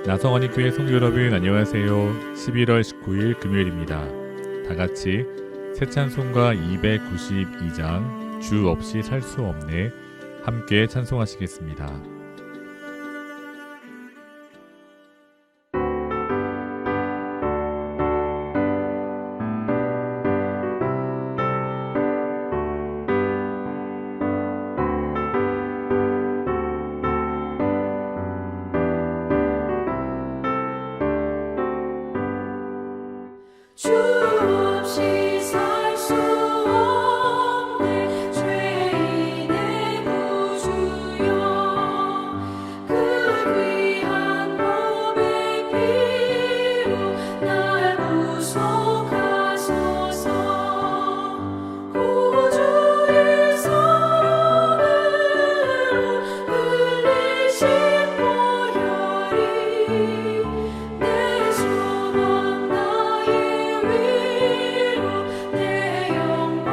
나성원익교회 성도 여러분 안녕하세요. 11월 19일 금요일입니다. 다같이 새 찬송가 292장 주 없이 살 수 없네 함께 찬송하시겠습니다. 주 없이 살 수 없네 죄인의 구주여 그 귀한 몸의 피로 날 구속하소서 구주의 사랑으로 흘리신 보혈이 내 소망 나의 위로 내 영광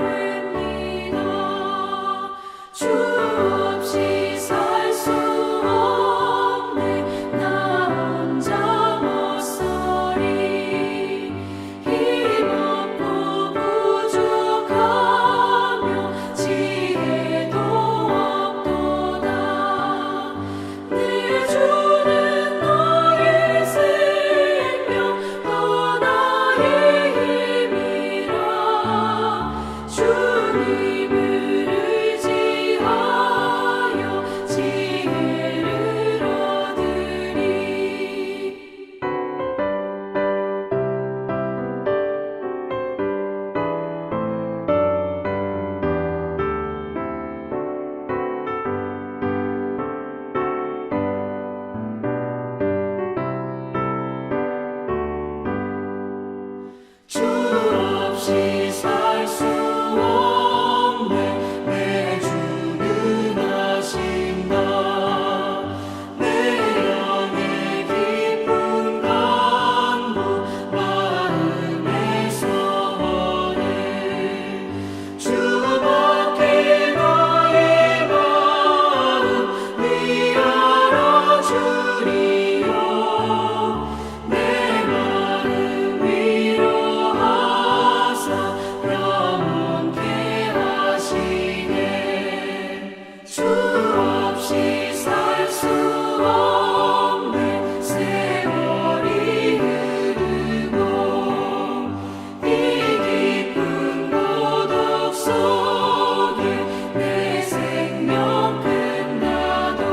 됩니다. 주 없이 살 수 없네 나 혼자 못서리 힘없고 부족하며 지혜도 없도다 내 주는 나의 생명 또 나의 힘이라 주님을 의지하여 지혜를 얻으리. 주 없이 살 수 없네 내 주는 아신다 내 영의 깊은 간구 마음의 소원을 주밖에 나의 마음 위하여 주리요 내 마음 위로하사 영원케 하시네 주 없이 살 수 없네 세월이 흐르고 이 깊은 고독 속에 내 생명 끝나도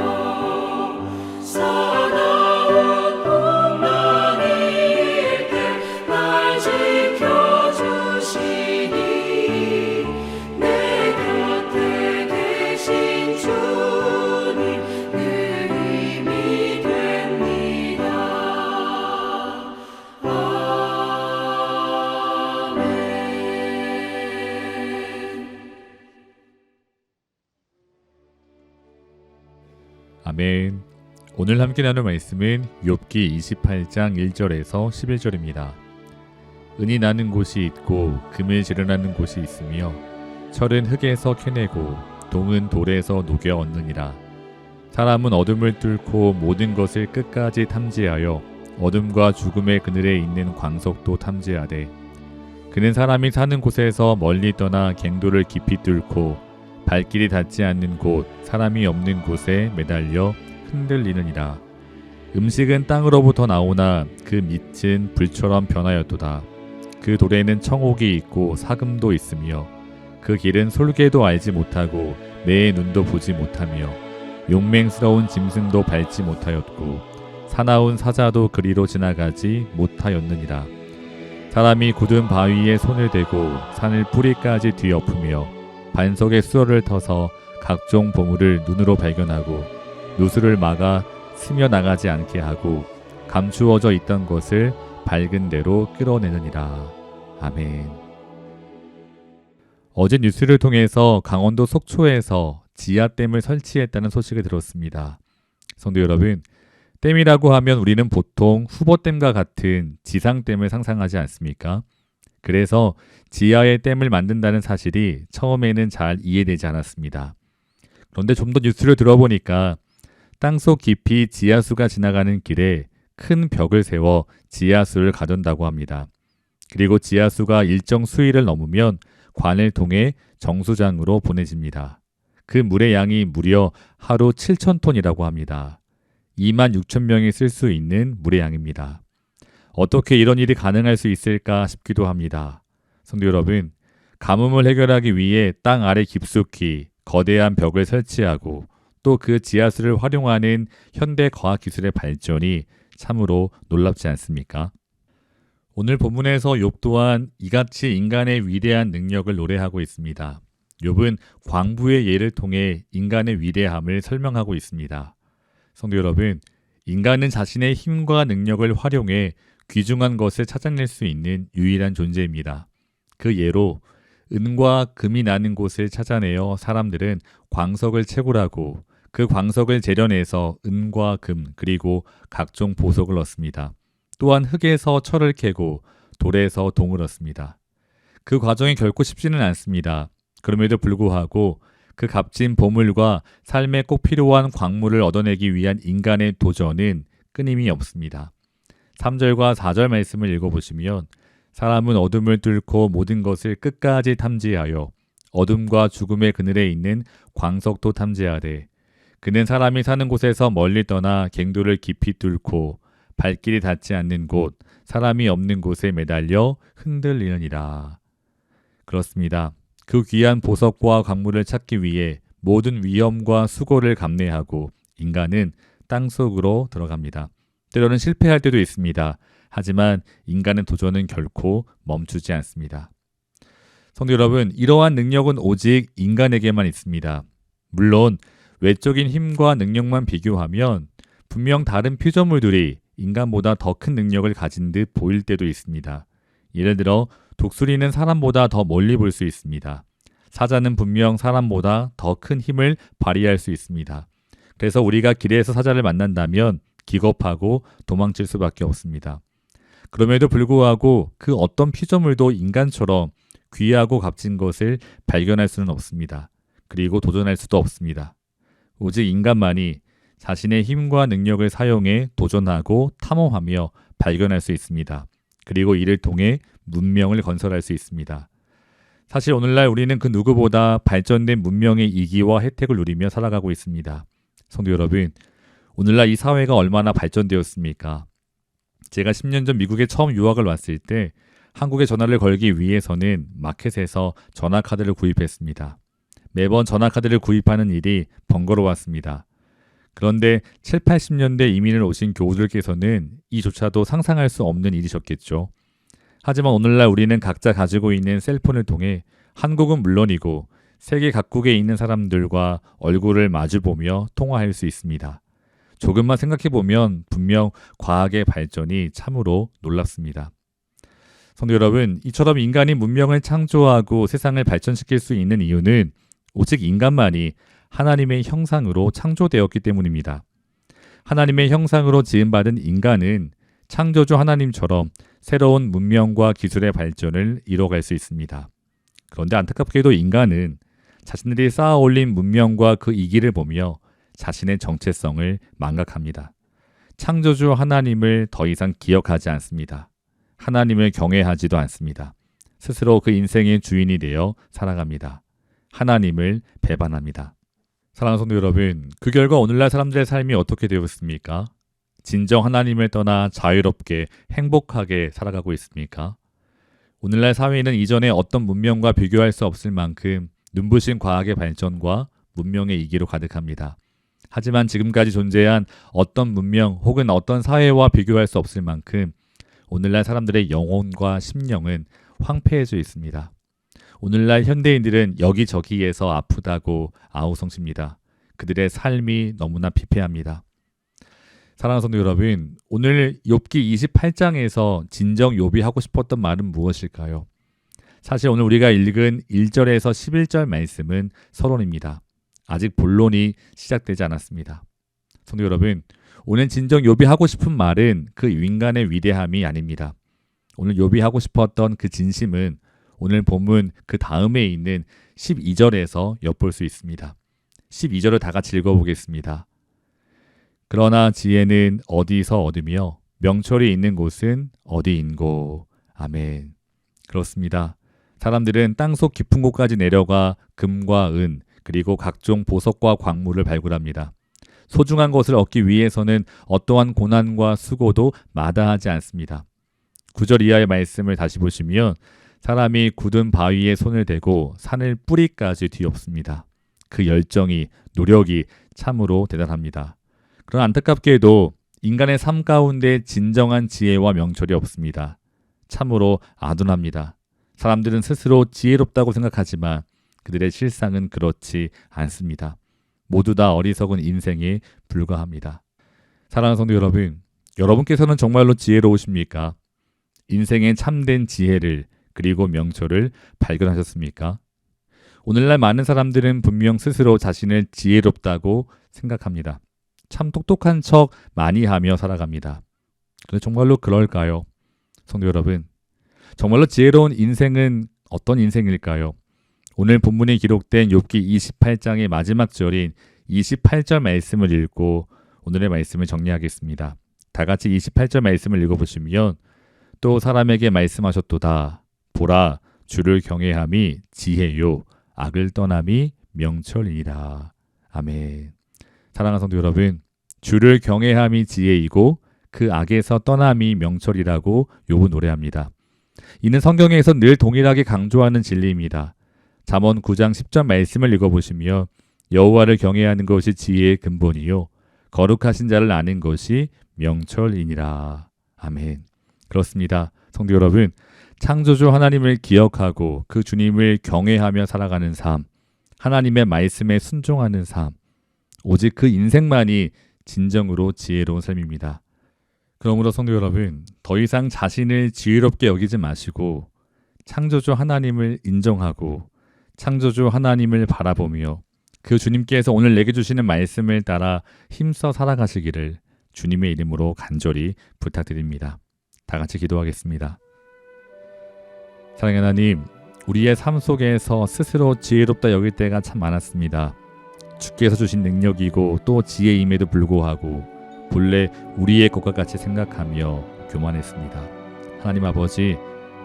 사나운 풍랑일 때 날 지켜주시니 내 곁에 계신 주님 늘 힘이 됩니다. 아멘. 아멘. 오늘 함께 나눌 말씀은 욥기 28장 1절에서 11절입니다. 은이 나는 곳이 있고 금을 재련하는 곳이 있으며 철은 흙에서 캐내고 동은 돌에서 녹여 얻느니라. 사람은 어둠을 뚫고 모든 것을 끝까지 탐지하여 어둠과 죽음의 그늘에 있는 광석도 탐지하되 그는 사람이 사는 곳에서 멀리 떠나 갱도를 깊이 뚫고 발길이 닿지 않는 곳 사람이 없는 곳에 매달려 흔들리느니라. 음식은 땅으로부터 나오나 그 밑은 불처럼 변하였도다. 그 돌에는 청옥이 있고 사금도 있으며 그 길은 솔개도 알지 못하고 내 눈도 보지 못하며 용맹스러운 짐승도 밟지 못하였고 사나운 사자도 그리로 지나가지 못하였느니라. 사람이 굳은 바위에 손을 대고 산을 뿌리까지 뒤엎으며 반석의 수월을 터서 각종 보물을 눈으로 발견하고 누수를 막아 스며 나가지 않게 하고 감추어져 있던 것을 밝은 대로 끌어내느니라. 아멘. 어제 뉴스를 통해서 강원도 속초에서 지하댐을 설치했다는 소식을 들었습니다. 성도 여러분, 댐이라고 하면 우리는 보통 후보댐과 같은 지상댐을 상상하지 않습니까? 그래서 지하에 댐을 만든다는 사실이 처음에는 잘 이해되지 않았습니다. 그런데 좀 더 뉴스를 들어보니까 땅속 깊이 지하수가 지나가는 길에 큰 벽을 세워 지하수를 가둔다고 합니다. 그리고 지하수가 일정 수위를 넘으면 관을 통해 정수장으로 보내집니다. 그 물의 양이 무려 하루 7,000톤이라고 합니다. 26,000명이 쓸 수 있는 물의 양입니다. 어떻게 이런 일이 가능할 수 있을까 싶기도 합니다. 성도 여러분, 가뭄을 해결하기 위해 땅 아래 깊숙이 거대한 벽을 설치하고 또 그 지하수를 활용하는 현대 과학기술의 발전이 참으로 놀랍지 않습니까? 오늘 본문에서 욥 또한 이같이 인간의 위대한 능력을 노래하고 있습니다. 욥은 광부의 예를 통해 인간의 위대함을 설명하고 있습니다. 성도 여러분, 인간은 자신의 힘과 능력을 활용해 귀중한 것을 찾아낼 수 있는 유일한 존재입니다. 그 예로 은과 금이 나는 곳을 찾아내어 사람들은 광석을 채굴하고 그 광석을 재련해서 은과 금 그리고 각종 보석을 얻습니다. 또한 흙에서 철을 캐고 돌에서 동을 얻습니다. 그 과정이 결코 쉽지는 않습니다. 그럼에도 불구하고 그 값진 보물과 삶에 꼭 필요한 광물을 얻어내기 위한 인간의 도전은 끊임이 없습니다. 3절과 4절 말씀을 읽어보시면 사람은 어둠을 뚫고 모든 것을 끝까지 탐지하여 어둠과 죽음의 그늘에 있는 광석도 탐지하되 그는 사람이 사는 곳에서 멀리 떠나 갱도를 깊이 뚫고 발길이 닿지 않는 곳, 사람이 없는 곳에 매달려 흔들리느니라. 그렇습니다. 그 귀한 보석과 광물을 찾기 위해 모든 위험과 수고를 감내하고 인간은 땅속으로 들어갑니다. 때로는 실패할 때도 있습니다. 하지만 인간의 도전은 결코 멈추지 않습니다. 성도 여러분, 이러한 능력은 오직 인간에게만 있습니다. 물론 외적인 힘과 능력만 비교하면 분명 다른 피조물들이 인간보다 더 큰 능력을 가진 듯 보일 때도 있습니다. 예를 들어 독수리는 사람보다 더 멀리 볼 수 있습니다. 사자는 분명 사람보다 더 큰 힘을 발휘할 수 있습니다. 그래서 우리가 길에서 사자를 만난다면 기겁하고 도망칠 수밖에 없습니다. 그럼에도 불구하고 그 어떤 피조물도 인간처럼 귀하고 값진 것을 발견할 수는 없습니다. 그리고 도전할 수도 없습니다. 오직 인간만이 자신의 힘과 능력을 사용해 도전하고 탐험하며 발견할 수 있습니다. 그리고 이를 통해 문명을 건설할 수 있습니다. 사실 오늘날 우리는 그 누구보다 발전된 문명의 이기와 혜택을 누리며 살아가고 있습니다. 성도 여러분, 오늘날 이 사회가 얼마나 발전되었습니까? 제가 10년 전 미국에 처음 유학을 왔을 때 한국에 전화를 걸기 위해서는 마켓에서 전화카드를 구입했습니다. 매번 전화카드를 구입하는 일이 번거로웠습니다. 그런데 7, 80년대 이민을 오신 교우들께서는 이조차도 상상할 수 없는 일이셨겠죠. 하지만 오늘날 우리는 각자 가지고 있는 셀폰을 통해 한국은 물론이고 세계 각국에 있는 사람들과 얼굴을 마주보며 통화할 수 있습니다. 조금만 생각해보면 분명 과학의 발전이 참으로 놀랍습니다. 성도 여러분, 이처럼 인간이 문명을 창조하고 세상을 발전시킬 수 있는 이유는 오직 인간만이 하나님의 형상으로 창조되었기 때문입니다. 하나님의 형상으로 지음받은 인간은 창조주 하나님처럼 새로운 문명과 기술의 발전을 이뤄갈 수 있습니다. 그런데 안타깝게도 인간은 자신들이 쌓아 올린 문명과 그 이기를 보며 자신의 정체성을 망각합니다. 창조주 하나님을 더 이상 기억하지 않습니다. 하나님을 경외하지도 않습니다. 스스로 그 인생의 주인이 되어 살아갑니다. 하나님을 배반합니다. 사랑하는 성도 여러분, 그 결과 오늘날 사람들의 삶이 어떻게 되었습니까? 진정 하나님을 떠나 자유롭게 행복하게 살아가고 있습니까? 오늘날 사회는 이전의 어떤 문명과 비교할 수 없을 만큼 눈부신 과학의 발전과 문명의 이기로 가득합니다. 하지만 지금까지 존재한 어떤 문명 혹은 어떤 사회와 비교할 수 없을 만큼 오늘날 사람들의 영혼과 심령은 황폐해져 있습니다. 오늘날 현대인들은 여기저기에서 아프다고 아우성칩니다. 그들의 삶이 너무나 피폐합니다. 사랑하는 성도 여러분, 오늘 욥기 28장에서 진정 욥이 하고 싶었던 말은 무엇일까요? 사실 오늘 우리가 읽은 1절에서 11절 말씀은 서론입니다. 아직 본론이 시작되지 않았습니다. 성도 여러분, 오늘 진정 욥이 하고 싶은 말은 그 인간의 위대함이 아닙니다. 오늘 욥이 하고 싶었던 그 진심은 오늘 본문 그 다음에 있는 12절에서 엿볼 수 있습니다. 12절을 다 같이 읽어보겠습니다. 그러나 지혜는 어디서 얻으며 명철이 있는 곳은 어디인고. 아멘. 그렇습니다. 사람들은 땅속 깊은 곳까지 내려가 금과 은 그리고 각종 보석과 광물을 발굴합니다. 소중한 것을 얻기 위해서는 어떠한 고난과 수고도 마다하지 않습니다. 9절 이하의 말씀을 다시 보시면 사람이 굳은 바위에 손을 대고 산을 뿌리까지 뒤엎습니다. 그 열정이, 노력이 참으로 대단합니다. 그러나 안타깝게도 인간의 삶 가운데 진정한 지혜와 명철이 없습니다. 참으로 아둔합니다. 사람들은 스스로 지혜롭다고 생각하지만 그들의 실상은 그렇지 않습니다. 모두 다 어리석은 인생에 불과합니다. 사랑하는 성도 여러분, 여러분께서는 정말로 지혜로우십니까? 인생의 참된 지혜를 그리고 명철을 발견하셨습니까? 오늘날 많은 사람들은 분명 스스로 자신을 지혜롭다고 생각합니다. 참 똑똑한 척 많이 하며 살아갑니다. 그런데 정말로 그럴까요? 성도 여러분, 정말로 지혜로운 인생은 어떤 인생일까요? 오늘 본문에 기록된 욥기 28장의 마지막 절인 28절 말씀을 읽고 오늘의 말씀을 정리하겠습니다. 다 같이 28절 말씀을 읽어보시면 또 사람에게 말씀하셨도다. 보라, 주를 경외함이 지혜요, 악을 떠남이 명철이니라. 아멘. 사랑하는 성도 여러분, 주를 경외함이 지혜이고 그 악에서 떠남이 명철이라고 욥은 노래합니다. 이는 성경에서 늘 동일하게 강조하는 진리입니다. 잠언 9장 10절 말씀을 읽어보시면 여호와를 경외하는 것이 지혜의 근본이요 거룩하신 자를 아는 것이 명철이니라. 아멘. 그렇습니다. 성도 여러분, 창조주 하나님을 기억하고 그 주님을 경외하며 살아가는 삶, 하나님의 말씀에 순종하는 삶, 오직 그 인생만이 진정으로 지혜로운 삶입니다. 그러므로 성도 여러분, 더 이상 자신을 지혜롭게 여기지 마시고 창조주 하나님을 인정하고 창조주 하나님을 바라보며 그 주님께서 오늘 내게 주시는 말씀을 따라 힘써 살아가시기를 주님의 이름으로 간절히 부탁드립니다. 다 같이 기도하겠습니다. 사랑의 하나님, 우리의 삶 속에서 스스로 지혜롭다 여길 때가 참 많았습니다. 주께서 주신 능력이고 또 지혜임에도 불구하고 본래 우리의 것과 같이 생각하며 교만했습니다. 하나님 아버지,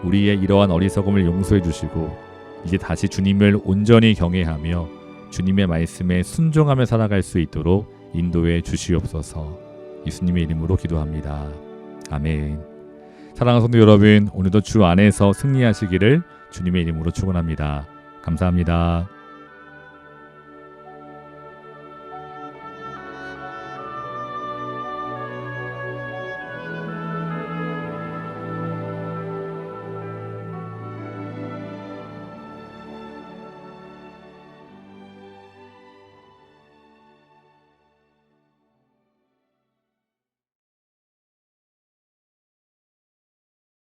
우리의 이러한 어리석음을 용서해 주시고 이제 다시 주님을 온전히 경외하며 주님의 말씀에 순종하며 살아갈 수 있도록 인도해 주시옵소서. 예수님의 이름으로 기도합니다. 아멘. 사랑하는 성도 여러분, 오늘도 주 안에서 승리하시기를 주님의 이름으로 축원합니다. 감사합니다.